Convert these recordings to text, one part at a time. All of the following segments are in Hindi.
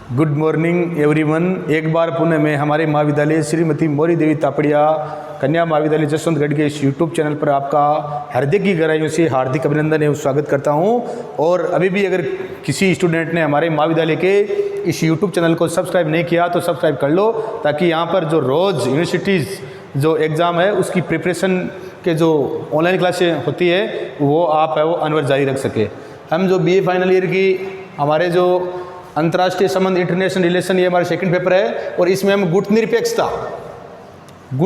Good morning everyone. एक बार पुनः मैं हमारे महाविद्यालय श्रीमती मौरी देवी तापड़िया कन्या महाविद्यालय जसवंतगढ़ के इस यूट्यूब चैनल पर आपका हृदय की गहराइयों से हार्दिक अभिनंदन एवं स्वागत करता हूं। और अभी भी अगर किसी स्टूडेंट ने हमारे महाविद्यालय के इस यूट्यूब चैनल को सब्सक्राइब नहीं किया तो सब्सक्राइब कर लो, ताकि यहाँ पर जो रोज़ यूनिवर्सिटीज़ जो एग्ज़ाम है उसकी प्रिपरेशन के जो ऑनलाइन क्लासें होती है वो आप है वो अनवर जारी रख सके। हम जो BA फाइनल ईयर की हमारे जो अंतर्राष्ट्रीय संबंध इंटरनेशनल रिलेशन ये हमारा सेकंड पेपर है, और इसमें हम गुट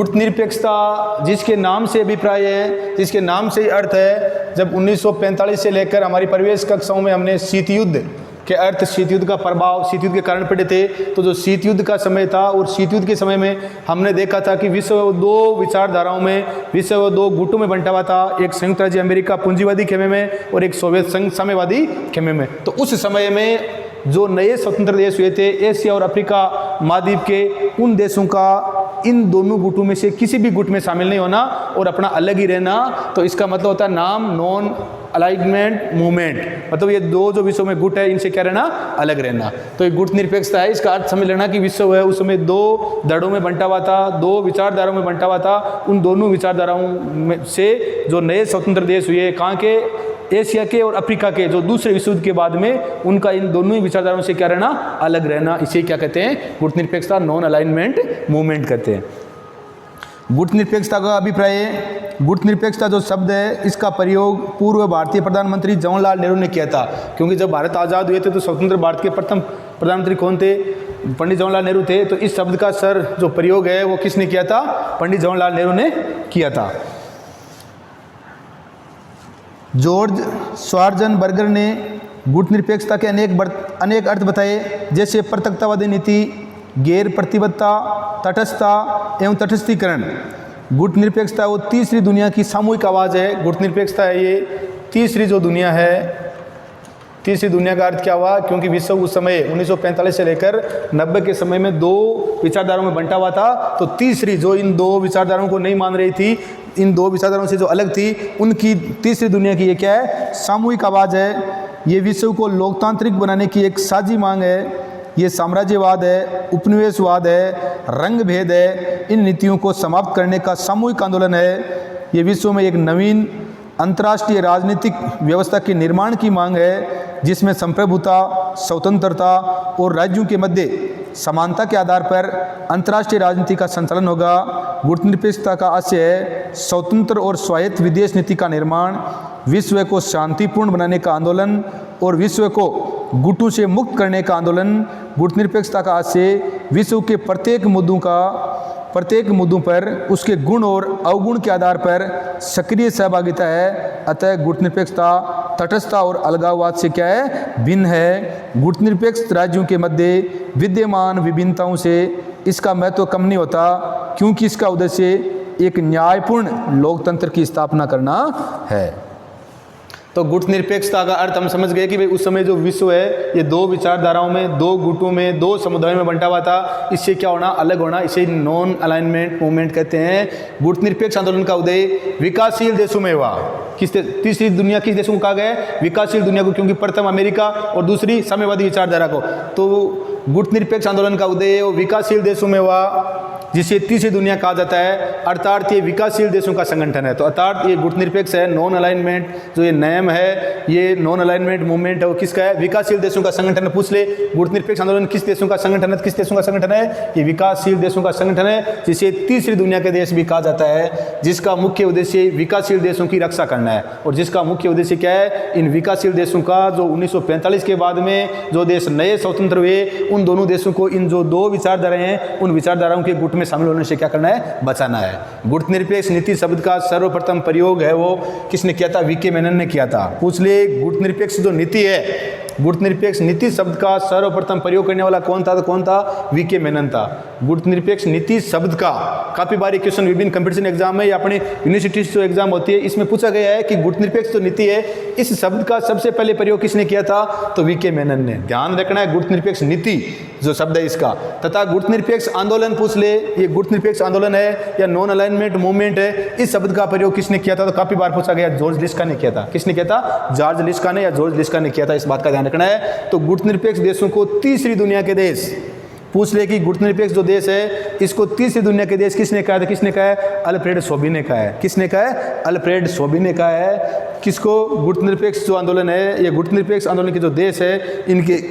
निरपेक्षता जिसके नाम से अभिप्राय है, जिसके नाम से अर्थ है। जब 1945 से लेकर हमारी परिवेश कक्षाओं में हमने शीत युद्ध के अर्थ, शीत युद्ध का प्रभाव, शीत युद्ध के कारण पढ़े थे, तो जो शीत युद्ध का समय था और शीत युद्ध के समय में हमने देखा था कि विश्व दो विचारधाराओं में, विश्व दो गुटों में बंटा हुआ था। एक संयुक्त राज्य अमेरिका पूंजीवादी खेमे में और एक सोवियत संघ साम्यवादी खेमे में। तो उस समय में जो नए स्वतंत्र देश हुए थे एशिया और अफ्रीका महाद्वीप के, उन देशों का इन दोनों गुटों में से किसी भी गुट में शामिल नहीं होना और अपना अलग ही रहना। तो इसका मतलब होता है नाम नॉन अलाइनमेंट मूवमेंट, मतलब ये दो जो विश्व में गुट है इनसे क्या रहना, अलग रहना। तो ये गुट निरपेक्षता है। इसका अर्थ समझ लेना कि विश्व है उस समय दो धड़ों में बंटा हुआ था, दो विचारधाराओं में बंटा हुआ था। उन दोनों विचारधाराओं में से जो नए स्वतंत्र देश हुए, कहाँ के, एशिया के और अफ्रीका के, जो दूसरे विश्व युद्ध के बाद में उनका इन दोनों ही विचारधाराओं से क्या रहना, अलग रहना। इसे क्या कहते हैं, गुट निरपेक्षता, नॉन अलाइनमेंट मूवमेंट कहते हैं। गुट निरपेक्षता का अभिप्राय है, गुट निरपेक्षता जो शब्द है इसका प्रयोग पूर्व भारतीय प्रधानमंत्री जवाहरलाल नेहरू ने किया था। क्योंकि जब भारत आज़ाद हुए थे तो स्वतंत्र भारत के प्रथम प्रधानमंत्री कौन थे, पंडित जवाहरलाल नेहरू थे। तो इस शब्द का जो प्रयोग है वो किसने किया था, पंडित जवाहरलाल नेहरू ने किया था। जॉर्ज श्वार्ज़नबर्गर ने गुट निरपेक्षता के अनेक अर्थ बताए, जैसे प्रत्यक्षतावादी नीति, गैर प्रतिबद्धता, तटस्थता एवं तटस्थीकरण। गुट निरपेक्षता वो तीसरी दुनिया की सामूहिक आवाज़ है। गुट निरपेक्षता है ये तीसरी जो दुनिया है। तीसरी दुनिया का अर्थ क्या हुआ, क्योंकि विश्व उस समय 1945 से लेकर 90 के समय में दो विचारधाराओं में बंटा हुआ था। तो तीसरी जो इन दो विचारधाराओं को नहीं मान रही थी, इन दो विचारधाराओं से जो अलग थी, उनकी तीसरी दुनिया की ये क्या है, सामूहिक आवाज़ है। ये विश्व को लोकतांत्रिक बनाने की एक साझी मांग है। ये साम्राज्यवाद है, उपनिवेशवाद है, रंग भेद है। इन नीतियों को समाप्त करने का सामूहिक आंदोलन है। ये विश्व में एक नवीन अंतर्राष्ट्रीय राजनीतिक व्यवस्था के निर्माण की मांग है, जिसमें संप्रभुता, स्वतंत्रता और राज्यों के मध्य समानता के आधार पर अंतर्राष्ट्रीय राजनीति का संचालन होगा। गुट निरपेक्षता का आशय है स्वतंत्र और स्वायत्त विदेश नीति का निर्माण, विश्व को शांतिपूर्ण बनाने का आंदोलन और विश्व को गुटों से मुक्त करने का आंदोलन। गुट निरपेक्षता का आशय विश्व के प्रत्येक मुद्दों पर उसके गुण और अवगुण के आधार पर सक्रिय सहभागिता है। अतः गुट निरपेक्षता तटस्थता और अलगाववाद से क्या है, भिन्न है। गुट निरपेक्ष राज्यों के मध्य विद्यमान विभिन्नताओं से इसका महत्व कम नहीं होता, क्योंकि इसका उद्देश्य एक न्यायपूर्ण लोकतंत्र की स्थापना करना है। तो गुट निरपेक्षता का अर्थ हम समझ गए कि भाई उस समय जो विश्व है ये दो विचारधाराओं में, दो गुटों में, दो समुदायों में बंटा हुआ था। इससे क्या होना, अलग होना, इसे नॉन अलाइनमेंट मूवमेंट कहते हैं। गुट निरपेक्ष आंदोलन का उदय विकासशील देशों में हुआ। तीसरी दुनिया किस देशों को कहा गया है, विकासशील दुनिया को, क्योंकि प्रथम अमेरिका और दूसरी साम्यवादी विचारधारा को। तो गुट निरपेक्ष आंदोलन का उदय विकासशील देशों में हुआ, जिसे तीसरी दुनिया कहा जाता है। अर्थात ये विकासशील देशों का संगठन है। तो अर्थात ये गुट निरपेक्ष है, नॉन अलाइनमेंट जो ये नियम है, ये नॉन अलाइनमेंट मूवमेंट है, वो किसका है, विकासशील देशों का संगठन है। पूछ ले, गुट निरपेक्ष आंदोलन किस देशों का संगठन है, किस देशों का संगठन है, ये विकासशील देशों का संगठन है, जिसे तीसरी दुनिया के देश भी कहा जाता है, जिसका मुख्य उद्देश्य विकासशील देशों की रक्षा करना है। और जिसका मुख्य उद्देश्य क्या है, इन विकासशील देशों का जो 1945 के बाद में जो देश नए स्वतंत्र हुए, उन दोनों देशों को इन जो दो विचारधाराएं हैं उन विचारधाराओं के गुट में शामिल होने से क्या करना है, बचाना है। गुट निरपेक्ष नीति शब्द का सर्वप्रथम प्रयोग है वो किसने किया था, वीके मेनन ने किया था। पूछ ले, गुट निरपेक्ष जो नीति है, गुट निरपेक्ष नीति शब्द का सर्वप्रथम प्रयोग करने वाला कौन था, तो कौन था, वीके मेनन था। गुट निरपेक्ष नीति शब्द का काफी बारी क्वेश्चन विभिन्न कंपटीशन एग्जाम में या अपने यूनिवर्सिटी जो एग्जाम होती है इसमें पूछा गया है कि गुट निरपेक्ष जो नीति है इस शब्द का सबसे पहले प्रयोग किसने किया था, तो वीके मेनन ने। ध्यान रखना है, गुट निरपेक्ष नीति जो शब्द है इसका, तथा गुट निरपेक्ष आंदोलन पूछ ले, ये गुट निरपेक्ष आंदोलन है या नॉन अलाइनमेंट मूवमेंट है, इस शब्द का प्रयोग किसने किया था, तो काफी बार पूछा गया, जॉर्ज लिस्का ने किया था। किसने किया था, जॉर्ज लिस्का ने या जॉर्ज लिस्का ने किया था, इस बात का ध्यान रखना है। तो गुटनिरपेक्ष देशों को तीसरी दुनिया के देश पूछ ले कि गुटनिरपेक्ष जो देश है इसको तीसरी दुनिया के देश किसने कहा था? किसने कहा है? अल्फ्रेड सोबी ने कहा है। किसने कहा है? अल्फ्रेड सोबी ने कहा है। किसको? गुटनिरपेक्ष जो आंदोलन है, ये गुटनिरपेक्ष आंदोलन के जो देश है, इनके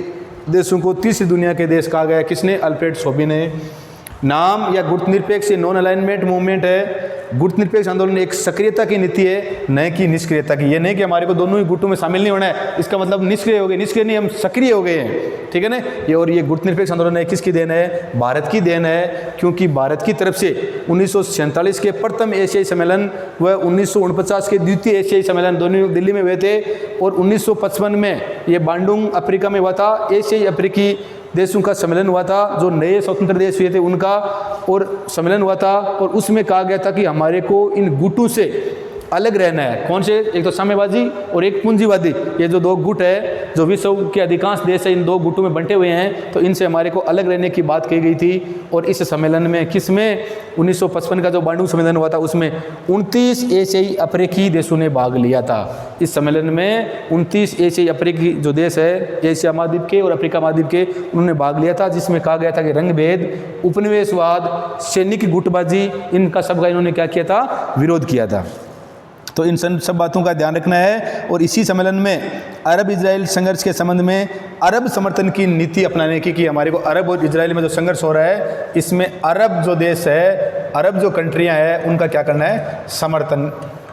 देशों को तीसरी दुनिया के देश कहा गया। किसने? अल्फ्रेड सोबी ने। नाम या गुटनिरपेक्ष नॉन अलाइनमेंट मूवमेंट है। गुटनिरपेक्ष आंदोलन एक सक्रियता की नीति है, न कि निष्क्रियता की। ये नहीं कि हमारे को दोनों ही गुटों में शामिल नहीं होना है, इसका मतलब निष्क्रिय हो गए। निष्क्रिय नहीं, हम सक्रिय हो गए हैं, ठीक है ना। ये और ये गुटनिरपेक्ष आंदोलन है किसकी देन है? भारत की देन है, क्योंकि भारत की तरफ से 1947 के प्रथम एशियाई सम्मेलन व 1949 के द्वितीय एशियाई सम्मेलन दोनों दिल्ली में हुए थे, और 1955 में ये बांडुंग अफ्रीका में हुआ था। एशियाई अफ्रीकी देशों का सम्मेलन हुआ था, जो नए स्वतंत्र देश हुए थे उनका, और सम्मेलन हुआ था, और उसमें कहा गया था कि हमारे को इन गुटों से अलग रहना है। कौन से? एक तो साम्यवादी और एक पूंजीवादी। ये जो दो गुट है, जो विश्व के अधिकांश देश है इन दो गुटों में बंटे हुए हैं, तो इनसे हमारे को अलग रहने की बात कही गई थी। और इस सम्मेलन में किसमें? 1955 का जो बांडुंग सम्मेलन हुआ था उसमें 29 एशियाई अफ्रीकी देशों ने भाग लिया था। इस सम्मेलन में 29 एशियाई अफ्रीकी जो देश है, एशिया महाद्वीप के और अफ्रीका महाद्वीप के, उन्होंने भाग लिया था, जिसमें कहा गया था कि रंग भेद, उपनिवेशवाद, सैनिक गुटबाजी, इनका सबका इन्होंने क्या किया था? विरोध किया था। तो इन सब बातों का ध्यान रखना है। और इसी सम्मेलन में अरब इजराइल संघर्ष के संबंध में अरब समर्थन की नीति अपनाने की, कि हमारे को अरब और इजराइल में जो संघर्ष हो रहा है, इसमें अरब जो देश है, अरब जो कंट्रियां हैं, उनका क्या करना है? समर्थन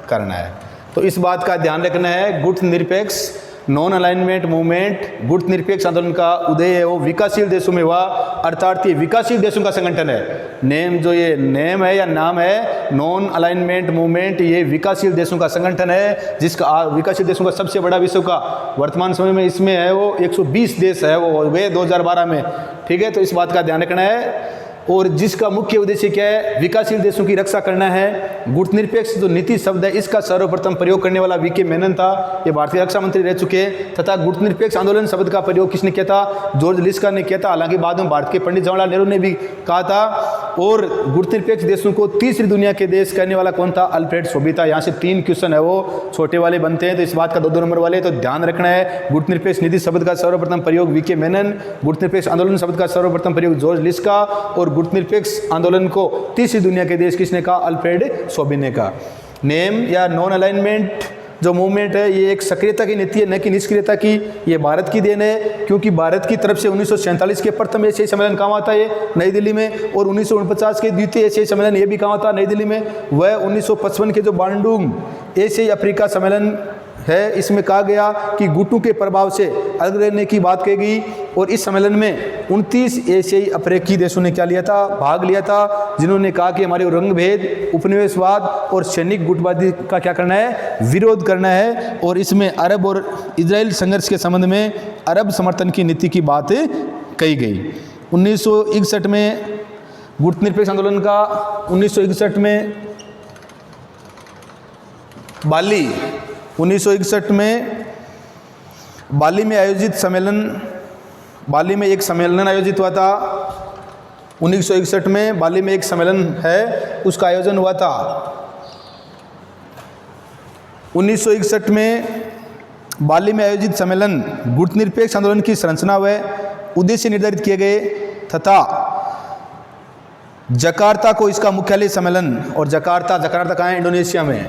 करना है। तो इस बात का ध्यान रखना है। गुटनिरपेक्ष नॉन अलाइनमेंट मूवमेंट, गुटनिरपेक्ष आंदोलन का उदय है वो विकासशील देशों में हुआ, अर्थात ये विकासशील देशों का संगठन है। नेम जो ये नेम है या नाम है, नॉन अलाइनमेंट मूवमेंट, ये विकासशील देशों का संगठन है, जिसका विकासशील देशों का सबसे बड़ा विश्व का वर्तमान समय में इसमें है वो 120 देश है वो हुए 2012 में, ठीक है। तो इस बात का ध्यान रखना है। और जिसका मुख्य उद्देश्य क्या है? विकासशील देशों की रक्षा करना है। गुटनिरपेक्ष जो नीति शब्द है, इसका सर्वप्रथम प्रयोग करने वाला वी के मेनन था, ये भारतीय रक्षा मंत्री रह चुके हैं। तथा गुटनिरपेक्ष आंदोलन शब्द का प्रयोग किसने किया था? जॉर्ज लिस्का ने किया था। हालांकि बाद में भारत के पंडित जवाहरलाल नेहरू ने भी कहा था। और गुटनिरपेक्ष देशों को तीसरी दुनिया के देश कहने वाला कौन था? अल्फ्रेड सोबी था। यहाँ से 3 क्वेश्चन है वो छोटे वाले बनते हैं, तो इस बात का 2-2 नंबर वाले, तो ध्यान रखना है। गुटनिरपेक्ष नीति शब्द का सर्वप्रथम प्रयोग वी के मेनन, गुटनिरपेक्ष आंदोलन शब्द का सर्वप्रथम प्रयोग जॉर्ज लिस्का, और गुटनिरपेक्ष आंदोलन को तीसरी दुनिया के देश किसने कहा? अल्फ्रेड सोबी ने कहा। नेम या नॉन अलाइनमेंट जो मूवमेंट है, ये एक सक्रियता की नीति है, न कि निष्क्रियता की। ये भारत की देन है, क्योंकि भारत की तरफ से 1947 के प्रथम एशियाई सम्मेलन कहाँ हुआ था? ये नई दिल्ली में। और 1949 के द्वितीय एशियाई सम्मेलन ये भी कहाँ हुआ था? नई दिल्ली में। वह 1955 के जो बांडुंग एशियाई अफ्रीका सम्मेलन है, इसमें कहा गया कि गुटों के प्रभाव से अलग रहने की बात कही गई। और इस सम्मेलन में 29 एशियाई अफ्रीकी देशों ने क्या लिया था? भाग लिया था, जिन्होंने कहा कि हमारे रंग भेद, उपनिवेशवाद और सैनिक गुटबाजी का क्या करना है? विरोध करना है। और इसमें अरब और इजराइल संघर्ष के संबंध में अरब समर्थन की नीति की बात कही गई। 1961 में गुटनिरपेक्ष आंदोलन का 1961 में बाली 1961 में बाली में आयोजित सम्मेलन, बाली में एक सम्मेलन आयोजित हुआ था। 1961 में बाली में एक सम्मेलन है, उसका आयोजन हुआ था। 1961 में बाली में आयोजित सम्मेलन गुटनिरपेक्ष आंदोलन की संरचना व उद्देश्य निर्धारित किए गए तथा जकार्ता को इसका मुख्यालय सम्मेलन, और जकार्ता कहाँ है? इंडोनेशिया में।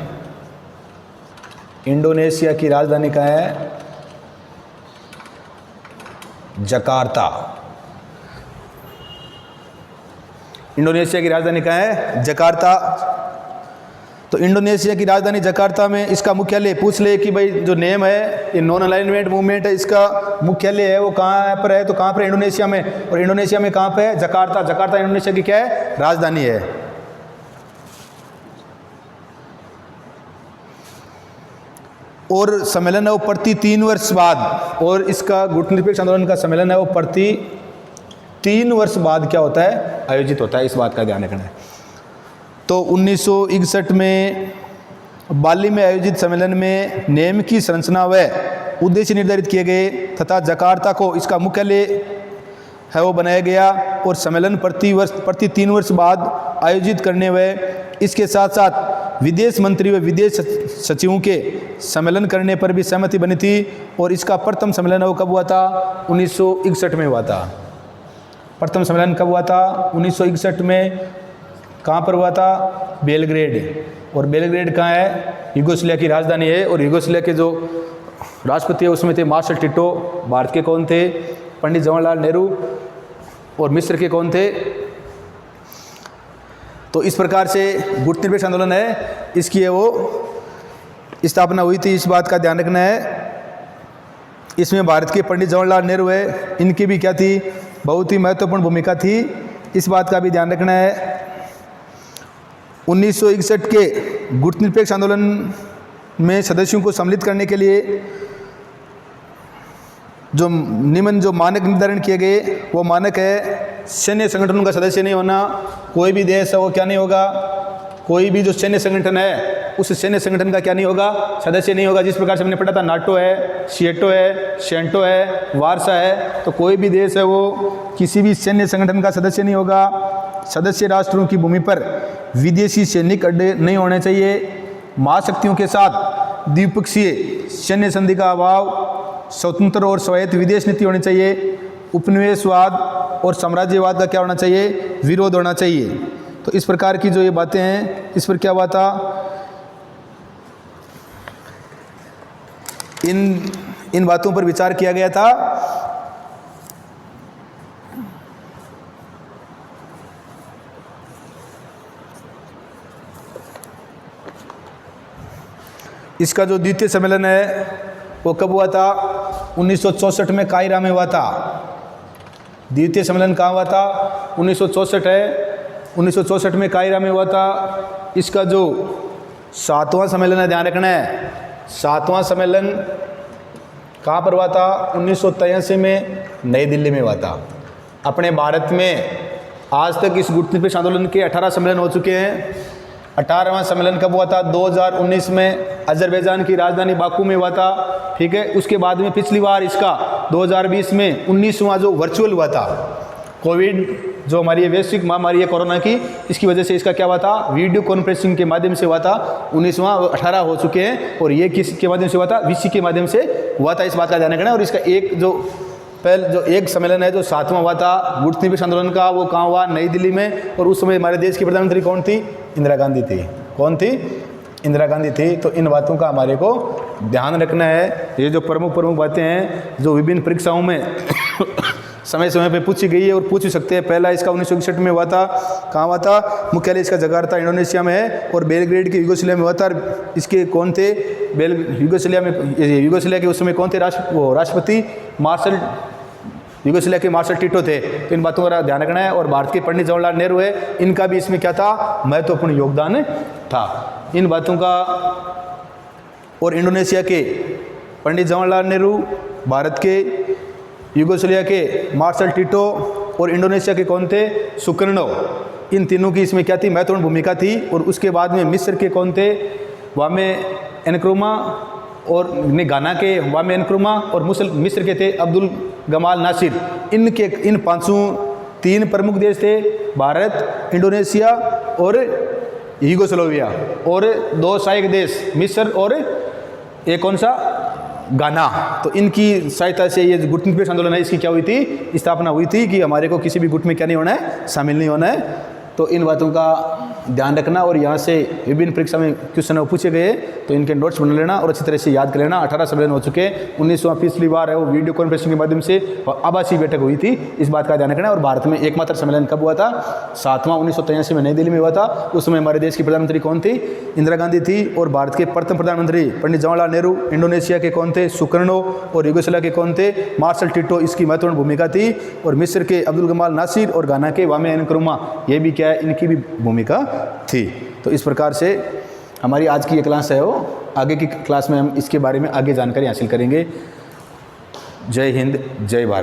इंडोनेशिया की राजधानी कहाँ है? जकार्ता। इंडोनेशिया की राजधानी कहाँ है? जकार्ता। तो इंडोनेशिया की राजधानी जकार्ता में इसका मुख्यालय, पूछ ले कि भाई जो नेम है, ये नॉन अलाइनमेंट मूवमेंट है, इसका मुख्यालय है वो कहाँ पर है? तो कहाँ पर? इंडोनेशिया में। और इंडोनेशिया में कहाँ पे है? जकार्ता। जकार्ता इंडोनेशिया की क्या है? राजधानी है। और सम्मेलन है वो प्रति 3 वर्ष बाद, और इसका गुटनिरपेक्ष आंदोलन का सम्मेलन है वो प्रति 3 वर्ष बाद क्या होता है? आयोजित होता है। इस बात का ध्यान रखना है। तो 1961 में बाली में आयोजित सम्मेलन में नेम की संरचना व उद्देश्य निर्धारित किए गए तथा जकार्ता को इसका मुख्यालय है वो बनाया गया, और सम्मेलन प्रति 3 वर्ष बाद आयोजित करने व इसके साथ साथ विदेश मंत्री व विदेश सचिवों के सम्मेलन करने पर भी सहमति बनी थी और इसका प्रथम सम्मेलन वो कब हुआ था? 1961 में हुआ था। प्रथम सम्मेलन कब हुआ था? 1961 में। कहाँ पर हुआ था? बेलग्रेड। और बेलग्रेड कहाँ है? यूगोस्लाविया की राजधानी है। और यूगोस्लाविया के जो राष्ट्रपति है उसमें थे मार्शल टिटो। भारत के कौन थे? पंडित जवाहरलाल नेहरू। और मिस्र के कौन थे? तो इस प्रकार से गुट निरपेक्ष आंदोलन है, इसकी है वो स्थापना हुई थी। इस बात का ध्यान रखना है। इसमें भारत के पंडित जवाहरलाल नेहरू है, इनकी भी क्या थी? बहुत ही महत्वपूर्ण भूमिका थी। इस बात का भी ध्यान रखना है। 1961 के गुट निरपेक्ष आंदोलन में सदस्यों को सम्मिलित करने के लिए जो मानक निर्धारण किए गए, वो मानक है सैन्य संगठनों का सदस्य नहीं होना। कोई भी देश है वो क्या नहीं होगा? कोई भी जो सैन्य संगठन है उस सैन्य संगठन का क्या नहीं होगा? सदस्य नहीं होगा। जिस प्रकार से हमने पढ़ा था नाटो है, सीएटो है, शेंटो है, वार्सा है, तो कोई भी देश है वो किसी भी सैन्य संगठन का सदस्य नहीं होगा। सदस्य राष्ट्रों की भूमि पर विदेशी सैनिक अड्डे नहीं होने चाहिए। महाशक्तियों के साथ द्विपक्षीय सैन्य संधि का अभाव, स्वतंत्र और स्वायत्त विदेश नीति होनी चाहिए। उपनिवेशवाद और साम्राज्यवाद का क्या होना चाहिए? विरोध होना चाहिए। तो इस प्रकार की जो ये बातें हैं, इस पर क्या हुआ था? इन बातों पर विचार किया गया था। इसका जो द्वितीय सम्मेलन है वो कब हुआ था? 1964 में कायरा में हुआ था। द्वितीय सम्मेलन कहाँ हुआ था? 1964 है। 1964 में कायरा में हुआ था। इसका जो 7वां सम्मेलन है, ध्यान रखना है, 7वां सम्मेलन कहाँ पर हुआ था? 1983 में नई दिल्ली में हुआ था। अपने भारत में आज तक इस गुट निरपेक्ष आंदोलन के 18 सम्मेलन हो चुके हैं। 18वां सम्मेलन कब हुआ था? 2019 में अजरबैजान की राजधानी बाकू में हुआ था। ठीक है। उसके बाद में पिछली बार इसका 2020 में 19वां जो वर्चुअल हुआ था, कोविड जो हमारी ये वैश्विक महामारी है कोरोना की, इसकी वजह से इसका क्या हुआ था? वीडियो कॉन्फ्रेंसिंग के माध्यम से हुआ था। 19वां 18 हो चुके हैं। और ये किसके माध्यम से हुआ था? वीसी के माध्यम से हुआ था। इस बात का ध्यान रखना है। और इसका एक सम्मेलन है जो 7वां हुआ था गुट निरपेक्ष आंदोलन का, वो कहाँ हुआ? नई दिल्ली में। और उस समय हमारे देश की प्रधानमंत्री कौन थी? इंदिरा गांधी थी। कौन थी? इंदिरा गांधी थी। तो इन बातों का हमारे को ध्यान रखना है। ये जो प्रमुख बातें हैं जो विभिन्न परीक्षाओं में समय समय पे पूछी गई है और पूछ सकते हैं। पहला इसका 1961 में हुआ था। कहाँ हुआ था? मुख्यालय इसका जकार्ता इंडोनेशिया में है। और बेलग्रेड के यूगोस्लाविया में हुआ था। इसके कौन थे? यूगोस्लाविया के उस समय कौन थे? राष्ट्रपति यूगोस्लाविया के मार्शल टिटो थे। तो इन बातों का ध्यान रखना है। और भारत के पंडित जवाहरलाल नेहरू है, इनका भी इसमें क्या था? महत्वपूर्ण योगदान था। इन बातों का। और इंडोनेशिया के पंडित जवाहरलाल नेहरू, भारत के यूगोस्लाविया के मार्शल टिटो और इंडोनेशिया के कौन थे? सुकर्णो। इन तीनों की इसमें क्या थी? महत्वपूर्ण भूमिका थी। और उसके बाद में मिस्र के कौन थे? वामे एनक्रुमा। और गाना के वामे एनक्रुमा। और मिस्र के थे अब्दुल गमाल नासिर। इन 3 प्रमुख देश थे, भारत, इंडोनेशिया और यूगोस्लाविया। और 2 सहायक देश, मिस्र और एक कौन सा? गाना। तो इनकी सहायता से ये गुट निरपेक्ष आंदोलन है, इसकी क्या हुई थी? स्थापना हुई थी कि हमारे को किसी भी गुट में क्या नहीं होना है? शामिल नहीं होना है। तो इन बातों का ध्यान रखना। और यहाँ से विभिन्न परीक्षा में क्वेश्चन पूछे गए तो इनके नोट्स बना लेना और अच्छी तरह से याद कर लेना। 18 सम्मेलन हो चुके हैं। 19वां पिछली बार है वो वीडियो कॉन्फ्रेंसिंग के माध्यम से आभासी बैठक हुई थी। इस बात का ध्यान रखना। और भारत में एकमात्र सम्मेलन कब हुआ था? 7वां 1983 में नई दिल्ली में हुआ था। उस समय हमारे देश की प्रधानमंत्री कौन थी? इंदिरा गांधी थी। और भारत के प्रथम प्रधानमंत्री पंडित जवाहरलाल नेहरू, इंडोनेशिया के कौन थे? सुकर्णो। और यूगोस्लाविया के कौन थे? Marshal Tito. इसकी महत्वपूर्ण भूमिका थी। और मिस्र के अब्दुल गमाल नासिर और गाना के वामे एनक्रुमा, ये भी क्या है? इनकी भी भूमिका थी। तो इस प्रकार से हमारी आज की ये क्लास है वो, आगे की क्लास में हम इसके बारे में आगे जानकारी हासिल करेंगे। जय हिंद, जय भारत।